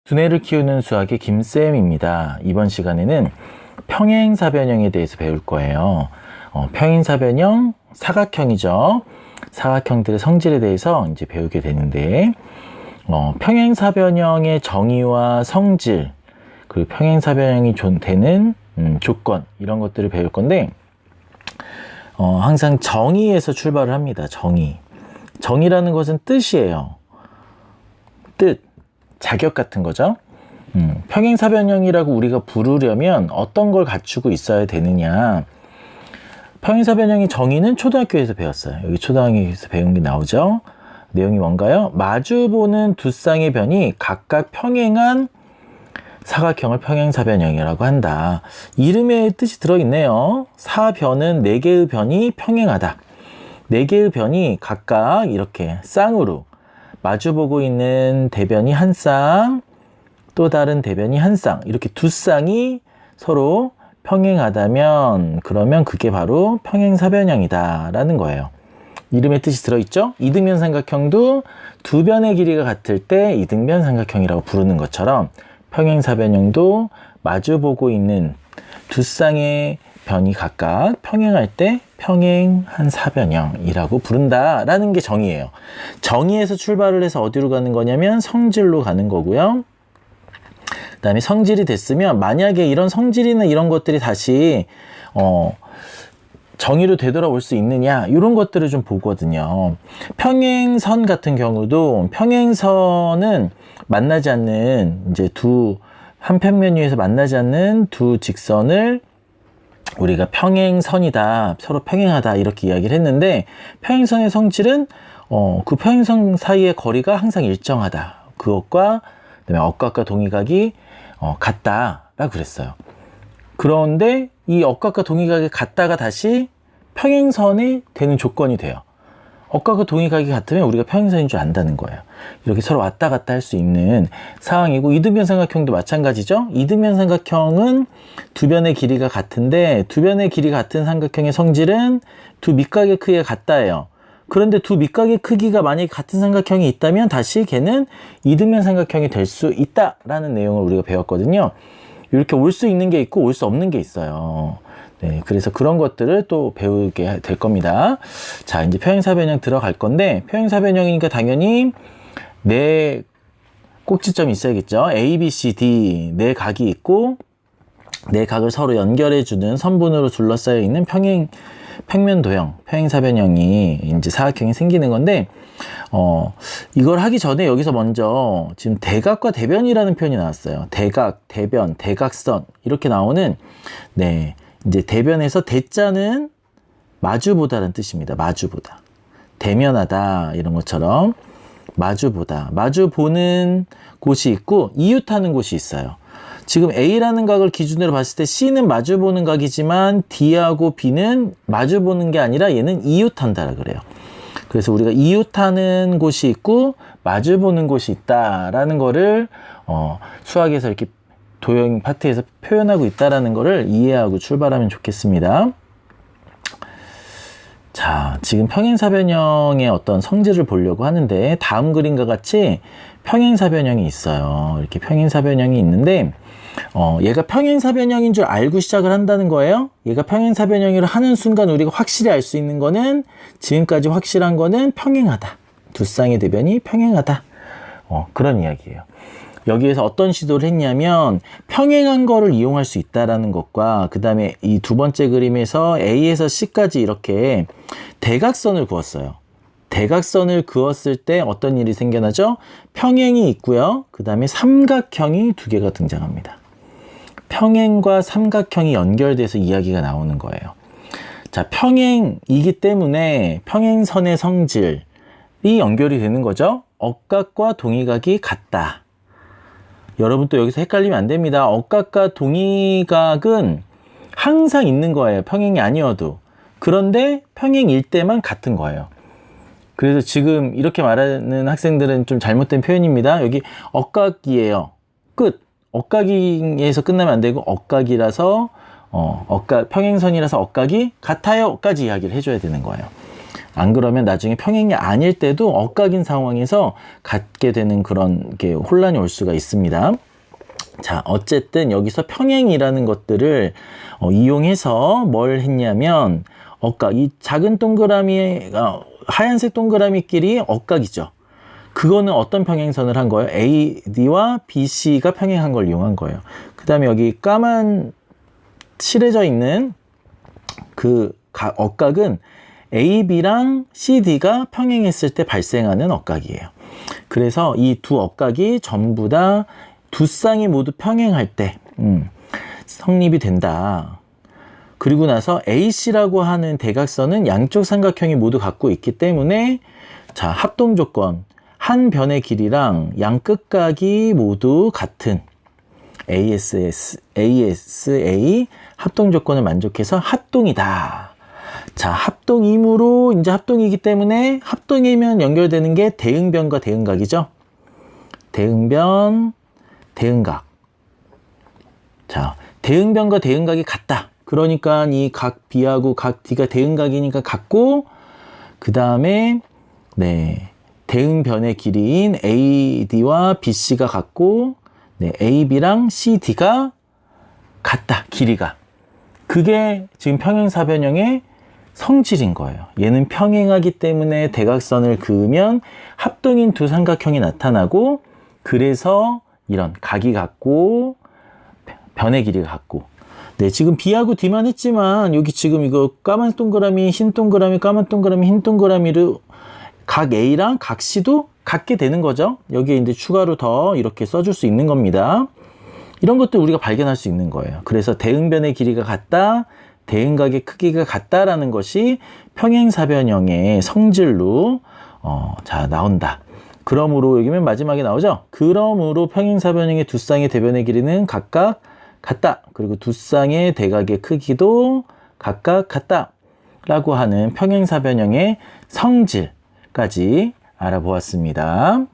두뇌를 키우는 수학의 김쌤입니다. 이번 시간에는 평행사변형에 대해서 배울 거예요. 평행사변형, 사각형이죠. 사각형들의 성질에 대해서 이제 배우게 되는데, 평행사변형의 정의와 성질, 그리고 평행사변형이 되는 조건, 이런 것들을 배울 건데, 항상 정의에서 출발을 합니다. 정의라는 것은 뜻이에요. 뜻, 자격 같은 거죠. 평행사변형이라고 우리가 부르려면 어떤 걸 갖추고 있어야 되느냐. 평행사변형의 정의는 초등학교에서 배웠어요. 여기 초등학교에서 배운 게 나오죠. 내용이 뭔가요? 마주보는 두 쌍의 변이 각각 평행한 사각형을 평행사변형이라고 한다. 이름에 뜻이 들어있네요. 사변은 4개의 변이 평행하다. 4개의 변이 각각 이렇게 쌍으로 마주보고 있는 대변이 한 쌍, 또 다른 대변이 한 쌍, 이렇게 두 쌍이 서로 평행하다면 그러면 그게 바로 평행사변형이다 라는 거예요. 이름의 뜻이 들어있죠? 이등변 삼각형도 두 변의 길이가 같을 때 이등변 삼각형이라고 부르는 것처럼 평행사변형도 마주보고 있는 두 쌍의 변이 각각 평행할 때 평행한 사변형이라고 부른다라는 게 정의예요. 정의에서 출발을 해서 어디로 가는 거냐면 성질로 가는 거고요. 그 다음에 성질이 됐으면 만약에 이런 성질이나 이런 것들이 다시 정의로 되돌아올 수 있느냐 이런 것들을 좀 보거든요. 평행선 같은 경우도 평행선은 만나지 않는 이제 한 평면 위에서 만나지 않는 두 직선을 우리가 평행선이다, 서로 평행하다 이렇게 이야기를 했는데 평행선의 성질은 그 평행선 사이의 거리가 항상 일정하다. 그것과 그다음에 억각과 동의각이 같다라고 그랬어요. 그런데 이 억각과 동의각이 같다가 다시 평행선이 되는 조건이 돼요. 억각과 동의각이 같으면 우리가 평행선인 줄 안다는 거예요. 이렇게 서로 왔다 갔다 할 수 있는 상황이고, 이등변 삼각형도 마찬가지죠. 이등변 삼각형은 두 변의 길이가 같은데 두 변의 길이 같은 삼각형의 성질은 두 밑각의 크기가 같다예요. 그런데 두 밑각의 크기가 만약에 같은 삼각형이 있다면 다시 걔는 이등변 삼각형이 될 수 있다라는 내용을 우리가 배웠거든요. 이렇게 올 수 있는 게 있고 올 수 없는 게 있어요. 네, 그래서 그런 것들을 또 배우게 될 겁니다. 자, 이제 평행사변형 들어갈 건데, 평행사변형이니까 당연히 네 꼭지점이 있어야겠죠. A, B, C, D 네 각이 있고, 네 각을 서로 연결해주는 선분으로 둘러싸여 있는 평면도형, 평행사변형이 이제 사각형이 생기는 건데, 이걸 하기 전에 여기서 먼저 지금 대각과 대변이라는 표현이 나왔어요. 대각, 대변, 대각선 이렇게 나오는, 네, 이제 대변에서 대자는 마주보다라는 뜻입니다. 마주보다. 대면하다 이런 것처럼 마주보다. 마주보는 곳이 있고 이웃하는 곳이 있어요. 지금 A라는 각을 기준으로 봤을 때 C는 마주보는 각이지만 D하고 B는 마주보는 게 아니라 얘는 이웃한다라 그래요. 그래서 우리가 이웃하는 곳이 있고 마주보는 곳이 있다라는 거를 수학에서 이렇게 도형 파트에서 표현하고 있다라는 거를 이해하고 출발하면 좋겠습니다. 자, 지금 평행사변형의 어떤 성질을 보려고 하는데 다음 그림과 같이 평행사변형이 있어요. 이렇게 평행사변형이 있는데 얘가 평행사변형인 줄 알고 시작을 한다는 거예요. 얘가 평행사변형이라 하는 순간 우리가 확실히 알 수 있는 거는, 지금까지 확실한 거는 평행하다. 두 쌍의 대변이 평행하다. 그런 이야기예요. 여기에서 어떤 시도를 했냐면 평행한 거를 이용할 수 있다라는 것과, 그 다음에 이 두 번째 그림에서 A에서 C까지 이렇게 대각선을 그었어요. 대각선을 그었을 때 어떤 일이 생겨나죠? 평행이 있고요. 그 다음에 삼각형이 두 개가 등장합니다. 평행과 삼각형이 연결돼서 이야기가 나오는 거예요. 자, 평행이기 때문에 평행선의 성질이 연결이 되는 거죠. 억각과 동의각이 같다. 여러분 또 여기서 헷갈리면 안 됩니다. 억각과 동의각은 항상 있는 거예요. 평행이 아니어도. 그런데 평행일 때만 같은 거예요. 그래서 지금 이렇게 말하는 학생들은 좀 잘못된 표현입니다. 여기 억각이에요. 끝. 억각에서 끝나면 안 되고 억각이라서 평행선이라서 억각이 같아요 까지 이야기를 해줘야 되는 거예요. 안 그러면 나중에 평행이 아닐 때도 엇각인 상황에서 갖게 되는 그런 게 혼란이 올 수가 있습니다. 자, 어쨌든 여기서 평행이라는 것들을 이용해서 뭘 했냐면 엇각, 이 작은 동그라미, 하얀색 동그라미끼리 엇각이죠. 그거는 어떤 평행선을 한 거예요? AD와 BC가 평행한 걸 이용한 거예요. 그 다음에 여기 까만 칠해져 있는 그 엇각은 AB랑 CD가 평행했을 때 발생하는 엇각이에요. 그래서 이 두 엇각이 전부 다 두 쌍이 모두 평행할 때 성립이 된다. 그리고 나서 AC라고 하는 대각선은 양쪽 삼각형이 모두 갖고 있기 때문에 자, 합동 조건 한 변의 길이랑 양 끝각이 모두 같은 ASA 합동 조건을 만족해서 합동이다. 자, 합동이므로 이제 합동이기 때문에 합동이면 연결되는 게 대응변과 대응각이죠. 대응변, 대응각. 자, 대응변과 대응각이 같다. 그러니까 이 각 B하고 각 D가 대응각이니까 같고, 그 다음에 네, 대응변의 길이인 AD와 BC가 같고, 네, AB랑 CD가 같다. 길이가. 그게 지금 평행사변형의 성질인 거예요. 얘는 평행하기 때문에 대각선을 그으면 합동인 두 삼각형이 나타나고, 그래서 이런 각이 같고 변의 길이가 같고. 네, 지금 B하고 D만 했지만 여기 지금 이거 까만 동그라미, 흰 동그라미, 까만 동그라미, 흰 동그라미로 각 A랑 각 C도 같게 되는 거죠. 여기에 이제 추가로 더 이렇게 써줄 수 있는 겁니다. 이런 것들 우리가 발견할 수 있는 거예요. 그래서 대응변의 길이가 같다, 대응각의 크기가 같다라는 것이 평행사변형의 성질로 자 나온다. 그러므로 여기 맨 마지막에 나오죠. 그러므로 평행사변형의 두 쌍의 대변의 길이는 각각 같다. 그리고 두 쌍의 대각의 크기도 각각 같다. 라고 하는 평행사변형의 성질까지 알아보았습니다.